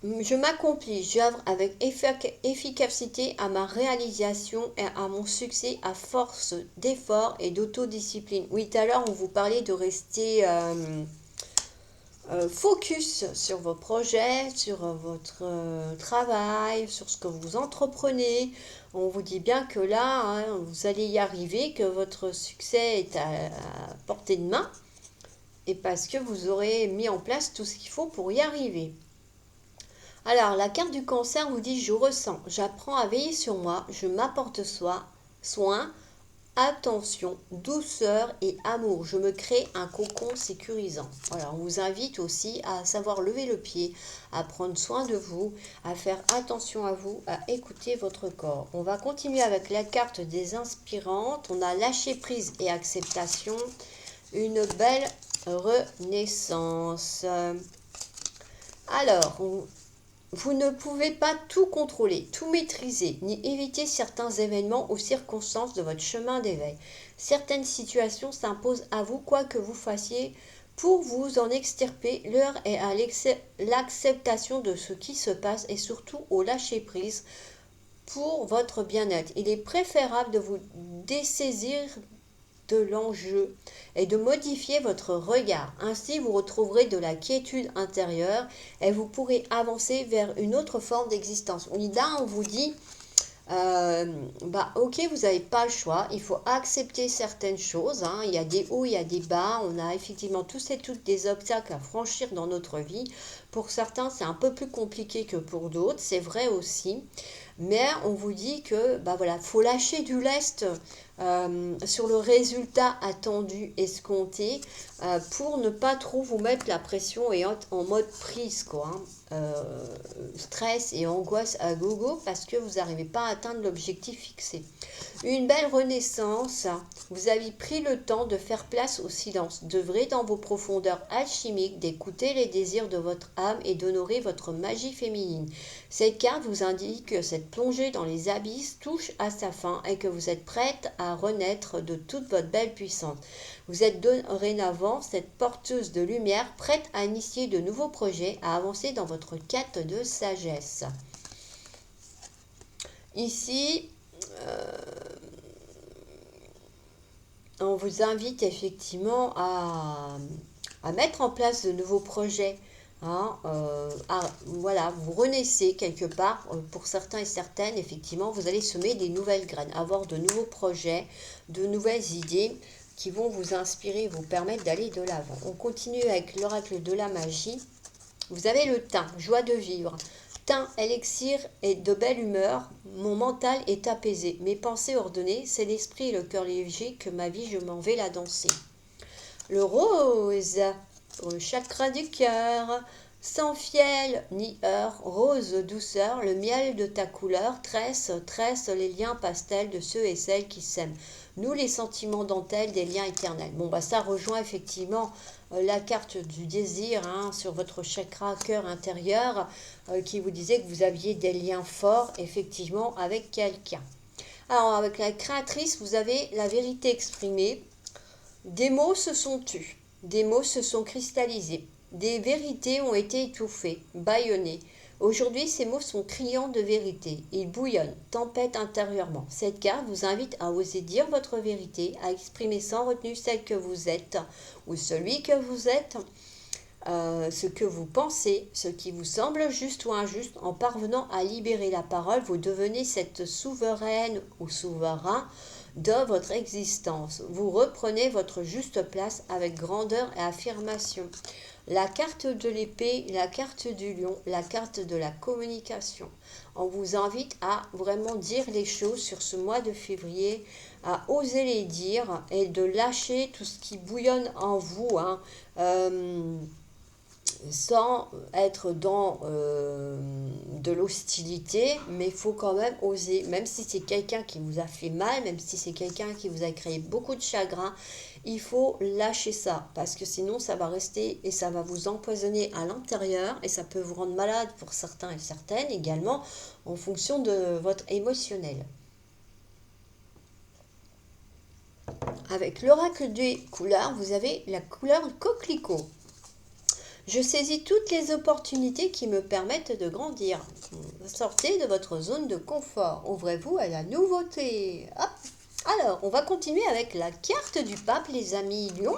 Je m'accomplis, j'œuvre avec efficacité à ma réalisation et à mon succès à force d'efforts et d'autodiscipline. Oui, tout à l'heure, on vous parlait de rester focus sur vos projets, sur votre travail, sur ce que vous entreprenez. On vous dit bien que là, hein, vous allez y arriver, que votre succès est à portée de main, et parce que vous aurez mis en place tout ce qu'il faut pour y arriver. Alors, la carte du cancer vous dit, je ressens, j'apprends à veiller sur moi, je m'apporte soin, attention, douceur et amour. Je me crée un cocon sécurisant. Voilà, on vous invite aussi à savoir lever le pied, à prendre soin de vous, à faire attention à vous, à écouter votre corps. On va continuer avec la carte des inspirantes. On a lâcher prise et acceptation. Une belle renaissance. Alors, vous ne pouvez pas tout contrôler, tout maîtriser, ni éviter certains événements ou circonstances de votre chemin d'éveil. Certaines situations s'imposent à vous, quoi que vous fassiez, pour vous en extirper. L'heure est à l'acceptation de ce qui se passe et surtout au lâcher-prise pour votre bien-être. Il est préférable de vous dessaisir de l'enjeu et de modifier votre regard. Ainsi, vous retrouverez de la quiétude intérieure et vous pourrez avancer vers une autre forme d'existence. Là, on vous dit, ok, vous n'avez pas le choix, il faut accepter certaines choses, hein. Il y a des hauts, il y a des bas, on a effectivement tous et toutes des obstacles à franchir dans notre vie. Pour certains, c'est un peu plus compliqué que pour d'autres, c'est vrai aussi. Mais on vous dit que faut lâcher du lest sur le résultat attendu, escompté, pour ne pas trop vous mettre la pression et être en mode prise, quoi, hein. Stress et angoisse à gogo parce que vous n'arrivez pas à atteindre l'objectif fixé. Une belle renaissance, vous avez pris le temps de faire place au silence, d'œuvrer dans vos profondeurs alchimiques, d'écouter les désirs de votre âme et d'honorer votre magie féminine. Cette carte vous indique que cette plongée dans les abysses touche à sa fin et que vous êtes prête à renaître de toute votre belle puissance. Vous êtes dorénavant cette porteuse de lumière, prête à initier de nouveaux projets, à avancer dans votre quête de sagesse. Ici, on vous invite effectivement à mettre en place de nouveaux projets. Hein, vous renaissez quelque part. Pour certains et certaines, effectivement, vous allez semer des nouvelles graines, avoir de nouveaux projets, de nouvelles idées qui vont vous inspirer, vous permettre d'aller de l'avant. On continue avec l'oracle de la magie. Vous avez le thym, joie de vivre. Thym, élixir et de belle humeur, mon mental est apaisé, mes pensées ordonnées, c'est l'esprit et le cœur léger que ma vie je m'en vais la danser. Le rose, le chakra du cœur, sans fiel ni heure, rose douceur, le miel de ta couleur, tresse les liens pastels de ceux et celles qui s'aiment. Nous les sentiments dentelles des liens éternels. Ça rejoint effectivement la carte du désir, hein, sur votre chakra cœur intérieur, qui vous disait que vous aviez des liens forts effectivement avec quelqu'un. Alors avec la créatrice, vous avez la vérité exprimée. Des mots se sont tus, des mots se sont cristallisés, des vérités ont été étouffées, bâillonnées. Aujourd'hui, ces mots sont criants de vérité. Ils bouillonnent, tempêtent intérieurement. Cette carte vous invite à oser dire votre vérité, à exprimer sans retenue celle que vous êtes ou celui que vous êtes, ce que vous pensez, ce qui vous semble juste ou injuste. En parvenant à libérer la parole, vous devenez cette souveraine ou souverain de votre existence. Vous reprenez votre juste place avec grandeur et affirmation. La carte de l'épée, la carte du lion, la carte de la communication. On vous invite à vraiment dire les choses sur ce mois de février, à oser les dire et de lâcher tout ce qui bouillonne en vous, hein, sans être dans de l'hostilité, mais il faut quand même oser, même si c'est quelqu'un qui vous a fait mal, même si c'est quelqu'un qui vous a créé beaucoup de chagrin, il faut lâcher ça, parce que sinon ça va rester et ça va vous empoisonner à l'intérieur et ça peut vous rendre malade pour certains et certaines également, en fonction de votre émotionnel. Avec l'oracle des couleurs, vous avez la couleur coquelicot. Je saisis toutes les opportunités qui me permettent de grandir. Sortez de votre zone de confort. Ouvrez-vous à la nouveauté. Hop. Alors, on va continuer avec la carte du pape, les amis lions.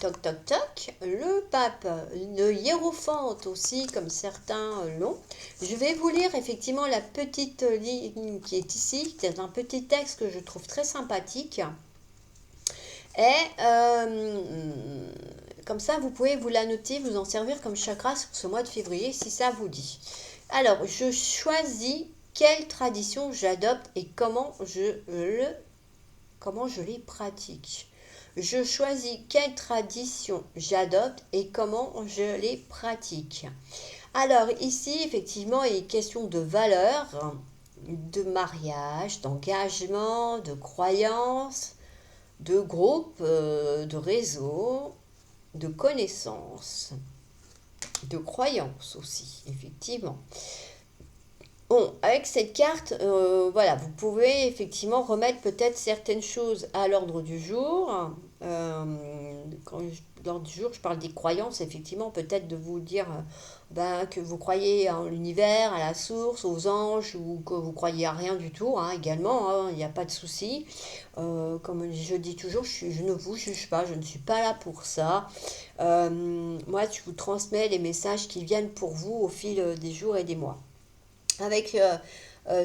toc toc toc, le pape, le hiérophante aussi, comme certains l'ont. Je vais vous lire effectivement la petite ligne qui est ici. C'est un petit texte que je trouve très sympathique. Et comme ça, vous pouvez vous la noter, vous en servir comme chakra sur ce mois de février si ça vous dit. Alors, je choisis quelle tradition j'adopte et comment je les pratique. Je choisis quelle tradition j'adopte et comment je les pratique. Alors ici, effectivement, il est question de valeurs, de mariage, d'engagement, de croyances, de groupe, de réseau, de connaissances, de croyances aussi, effectivement. Bon, avec cette carte, voilà, vous pouvez effectivement remettre peut-être certaines choses à l'ordre du jour. L'ordre du jour, je parle des croyances, effectivement, peut-être de vous dire que vous croyez en l'univers, à la source, aux anges, ou que vous croyez à rien du tout, hein, également, hein, il n'y a pas de souci. Comme je dis toujours, je ne vous juge pas, je ne suis pas là pour ça. Moi, je vous transmets les messages qui viennent pour vous au fil des jours et des mois. Avec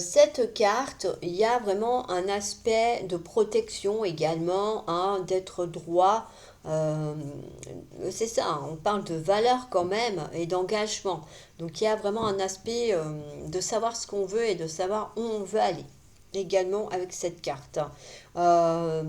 cette carte, il y a vraiment un aspect de protection également, hein, d'être droit. Euh, c'est ça, hein, on parle de valeur quand même et d'engagement. Donc il y a vraiment un aspect de savoir ce qu'on veut et de savoir où on veut aller également avec cette carte. Euh,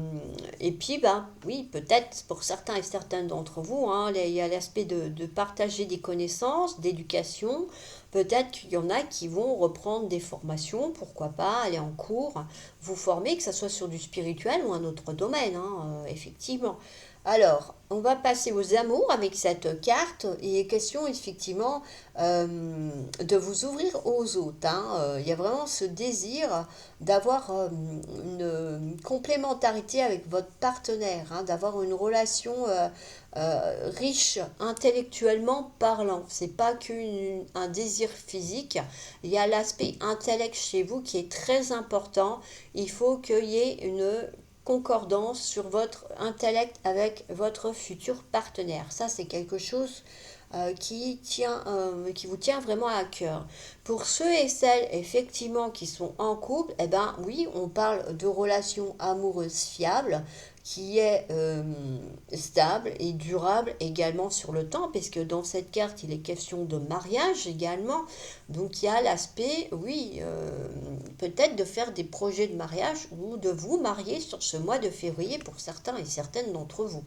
et puis, oui, peut-être pour certains et certaines d'entre vous, hein, il y a l'aspect de partager des connaissances, d'éducation. Peut-être qu'il y en a qui vont reprendre des formations, pourquoi pas, aller en cours, vous former, que ce soit sur du spirituel ou un autre domaine, hein, effectivement. Alors, on va passer aux amours avec cette carte. Il est question effectivement de vous ouvrir aux autres, hein. Il y a vraiment ce désir d'avoir une complémentarité avec votre partenaire, hein, d'avoir une relation riche intellectuellement parlant. C'est pas qu'un désir physique, il y a l'aspect intellect chez vous qui est très important. Il faut qu'il y ait une concordance sur votre intellect avec votre futur partenaire. Ça, c'est quelque chose qui vous tient vraiment à cœur. Pour ceux et celles effectivement qui sont en couple, eh ben oui, on parle de relations amoureuses fiables qui est stable et durable également sur le temps, puisque dans cette carte, il est question de mariage également. Donc il y a l'aspect, oui, peut-être de faire des projets de mariage ou de vous marier sur ce mois de février pour certains et certaines d'entre vous.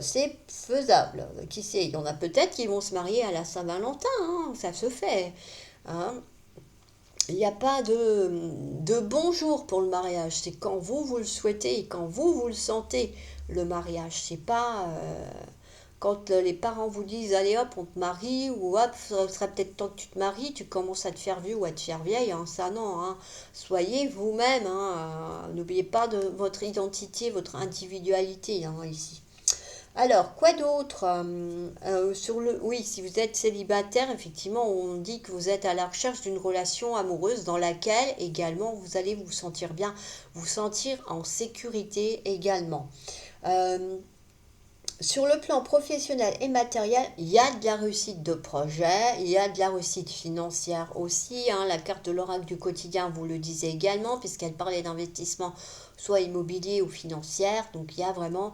C'est faisable. Qui sait, il y en a peut-être qui vont se marier à la Saint-Valentin, hein, ça se fait. Hein. Il n'y a pas de bonjour pour le mariage. C'est quand vous le souhaitez et quand vous le sentez, le mariage. C'est pas quand les parents vous disent allez hop, on te marie, ou hop, ça serait peut-être temps que tu te maries, tu commences à te faire vieux ou à te faire vieille. Hein, ça non. Hein. Soyez vous-même. Hein, n'oubliez pas de votre identité, votre individualité hein, ici. Alors, quoi d'autre oui, si vous êtes célibataire, effectivement, on dit que vous êtes à la recherche d'une relation amoureuse dans laquelle également vous allez vous sentir bien, vous sentir en sécurité également. Euh, sur le plan professionnel et matériel, il y a de la réussite de projet, il y a de la réussite financière aussi. Hein, la carte de l'oracle du quotidien vous le disait également, puisqu'elle parlait d'investissement, soit immobilier ou financière. Donc il y a vraiment,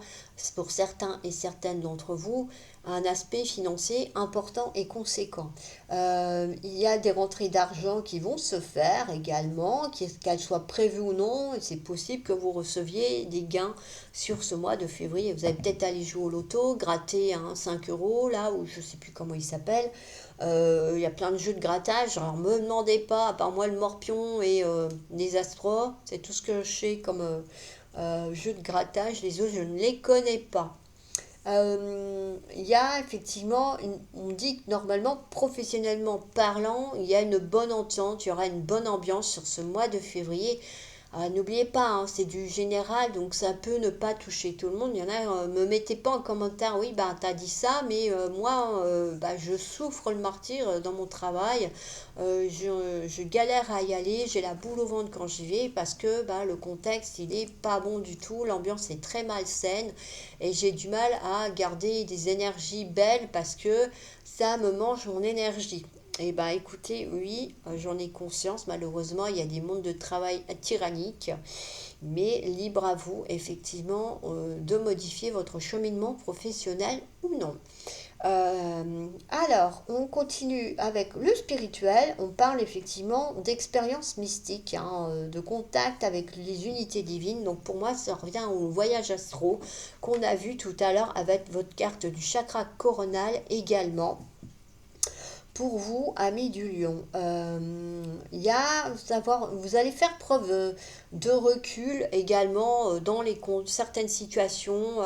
pour certains et certaines d'entre vous, un aspect financier important et conséquent. Il y a des rentrées d'argent qui vont se faire également, qu'elles soient prévues ou non. C'est possible que vous receviez des gains sur ce mois de février. Vous allez peut-être aller jouer au loto, gratter 5 euros, là, ou je ne sais plus comment il s'appelle. Il y a plein de jeux de grattage. Alors, me demandez pas, à part moi, le morpion et les astros, c'est tout ce que je sais comme jeu de grattage. Les autres, je ne les connais pas. Il y a effectivement, on dit que normalement, professionnellement parlant, il y a une bonne entente, il y aura une bonne ambiance sur ce mois de février N'oubliez pas, hein, c'est du général, donc ça peut ne pas toucher tout le monde. Il y en a, me mettez pas en commentaire, oui, bah t'as dit ça, mais moi, bah, je souffre le martyre dans mon travail. Je galère à y aller, j'ai la boule au ventre quand j'y vais parce que bah, le contexte, il est pas bon du tout, l'ambiance est très malsaine et j'ai du mal à garder des énergies belles parce que ça me mange mon énergie. Eh bien, écoutez, oui, j'en ai conscience. Malheureusement, il y a des mondes de travail tyranniques, mais libre à vous, effectivement, de modifier votre cheminement professionnel ou non. Alors, on continue avec le spirituel. On parle effectivement d'expérience mystique, hein, de contact avec les unités divines. Donc, pour moi, ça revient au voyage astro qu'on a vu tout à l'heure avec votre carte du chakra coronal également. Pour vous, amis du lion, il y a, savoir, vous allez faire preuve de recul également dans certaines situations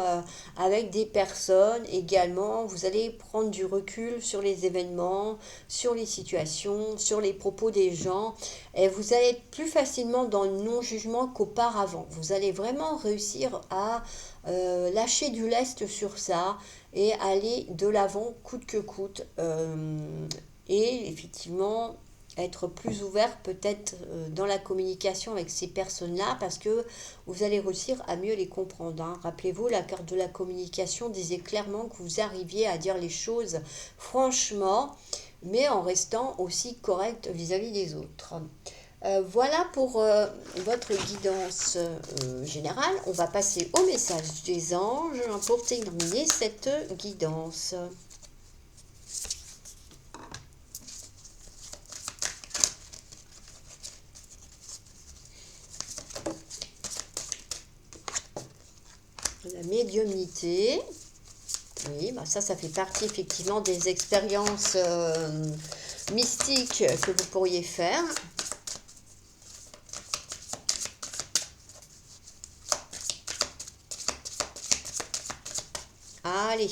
avec des personnes également. Vous allez prendre du recul sur les événements, sur les situations, sur les propos des gens et vous allez être plus facilement dans le non-jugement qu'auparavant. Vous allez vraiment réussir à lâcher du lest sur ça et aller de l'avant coûte que coûte. Et effectivement, être plus ouvert peut-être dans la communication avec ces personnes-là parce que vous allez réussir à mieux les comprendre, hein. Rappelez-vous, la carte de la communication disait clairement que vous arriviez à dire les choses franchement, mais en restant aussi correct vis-à-vis des autres. Voilà pour votre guidance générale. On va passer au message des anges pour terminer cette guidance. La médiumnité. Oui, bah ça fait partie effectivement des expériences mystiques que vous pourriez faire. Allez.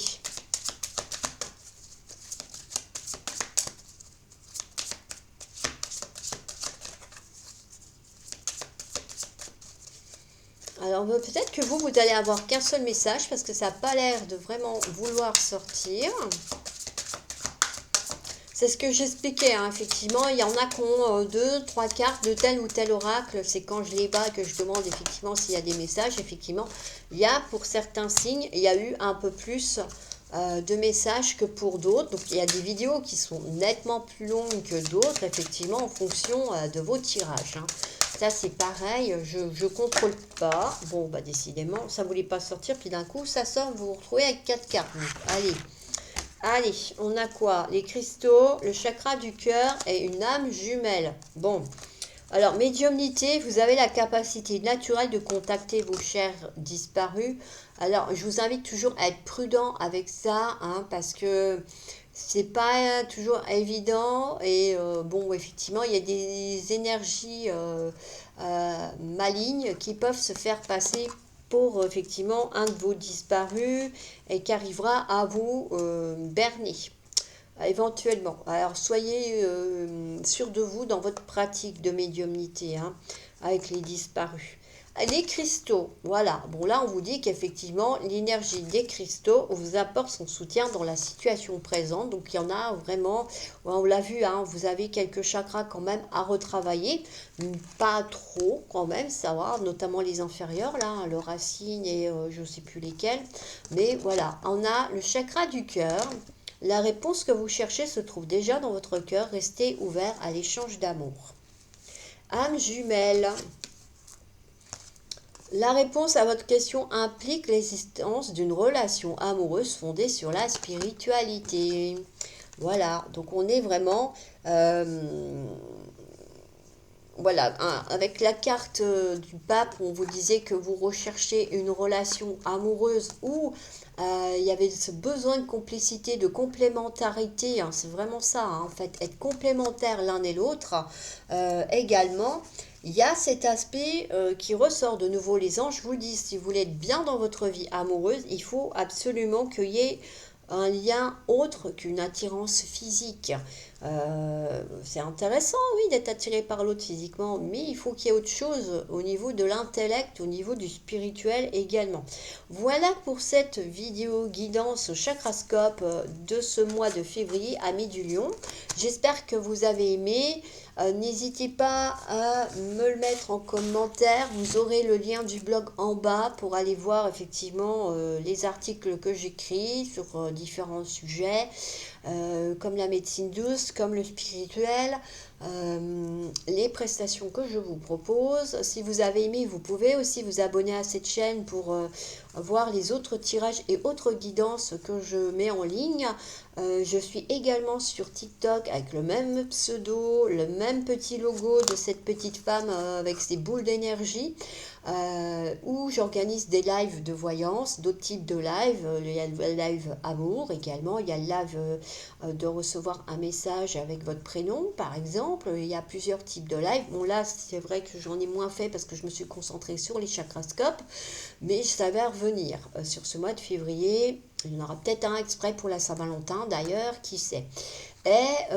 Alors peut-être que vous allez avoir qu'un seul message parce que ça n'a pas l'air de vraiment vouloir sortir. C'est ce que j'expliquais, hein. Effectivement, il y en a qui ont 2, 3 cartes de tel ou tel oracle. C'est quand je les bats que je demande effectivement s'il y a des messages. Effectivement, il y a pour certains signes, il y a eu un peu plus de messages que pour d'autres. Donc, il y a des vidéos qui sont nettement plus longues que d'autres, effectivement, en fonction de vos tirages, hein. Ça, c'est pareil, je ne contrôle pas. Bon, bah décidément, ça ne voulait pas sortir. Puis d'un coup, ça sort, vous vous retrouvez avec 4 cartes. Allez. Allez, on a quoi? Les cristaux, le chakra du cœur et une âme jumelle. Bon, alors médiumnité, vous avez la capacité naturelle de contacter vos chers disparus. Alors, je vous invite toujours à être prudent avec ça, hein, parce que c'est pas toujours évident. Et bon, effectivement, il y a des énergies malignes qui peuvent se faire passer pour effectivement un de vos disparus et qui arrivera à vous berner éventuellement. Alors soyez sûr de vous dans votre pratique de médiumnité, hein, avec les disparus. Les cristaux, voilà. Bon, là, on vous dit qu'effectivement, l'énergie des cristaux vous apporte son soutien dans la situation présente. Donc, il y en a vraiment, on l'a vu, hein, vous avez quelques chakras quand même à retravailler. Pas trop, quand même, ça va, notamment les inférieurs, là, hein, le racine et je ne sais plus lesquels. Mais voilà, on a le chakra du cœur. La réponse que vous cherchez se trouve déjà dans votre cœur. Restez ouvert à l'échange d'amour. Âme jumelle. La réponse à votre question implique l'existence d'une relation amoureuse fondée sur la spiritualité. Voilà, donc on est vraiment... voilà, avec la carte du pape, on vous disait que vous recherchez une relation amoureuse où il y avait ce besoin de complicité, de complémentarité, hein, c'est vraiment ça, hein, en fait, être complémentaires l'un et l'autre. Également, il y a cet aspect qui ressort de nouveau. Les anges vous disent, si vous voulez être bien dans votre vie amoureuse, il faut absolument qu'il y ait un lien autre qu'une attirance physique. C'est intéressant, oui, d'être attiré par l'autre physiquement, mais il faut qu'il y ait autre chose au niveau de l'intellect, au niveau du spirituel également. Voilà pour cette vidéo guidance chakrascope de ce mois de février, amis du lion. J'espère que vous avez aimé. N'hésitez pas à me le mettre en commentaire. Vous aurez le lien du blog en bas pour aller voir effectivement les articles que j'écris sur différents sujets, comme la médecine douce, comme le spirituel, les prestations que je vous propose. Si vous avez aimé, vous pouvez aussi vous abonner à cette chaîne pour voir les autres tirages et autres guidances que je mets en ligne. Je suis également sur TikTok avec le même pseudo, le même petit logo de cette petite femme avec ses boules d'énergie, où j'organise des lives de voyance, d'autres types de lives. Il y a le live amour également, il y a le live de recevoir un message avec votre prénom par exemple. Il y a plusieurs types de lives. Bon là c'est vrai que j'en ai moins fait parce que je me suis concentrée sur les chakrascopes, mais ça va revenir sur ce mois de février. Il y en aura peut-être un exprès pour la Saint-Valentin d'ailleurs, qui sait. Et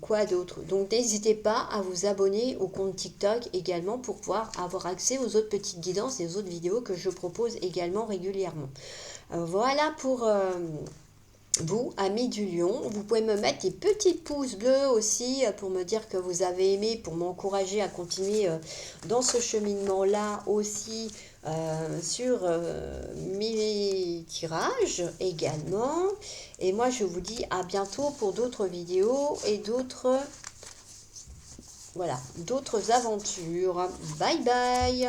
quoi d'autre? Donc n'hésitez pas à vous abonner au compte TikTok également pour pouvoir avoir accès aux autres petites guidances et aux autres vidéos que je propose également régulièrement. Voilà pour vous, amis du lion. Vous pouvez me mettre des petits pouces bleus aussi pour me dire que vous avez aimé, pour m'encourager à continuer dans ce cheminement-là aussi sur mes tirages également. Et moi, je vous dis à bientôt pour d'autres vidéos et d'autres, voilà, d'autres aventures. Bye bye!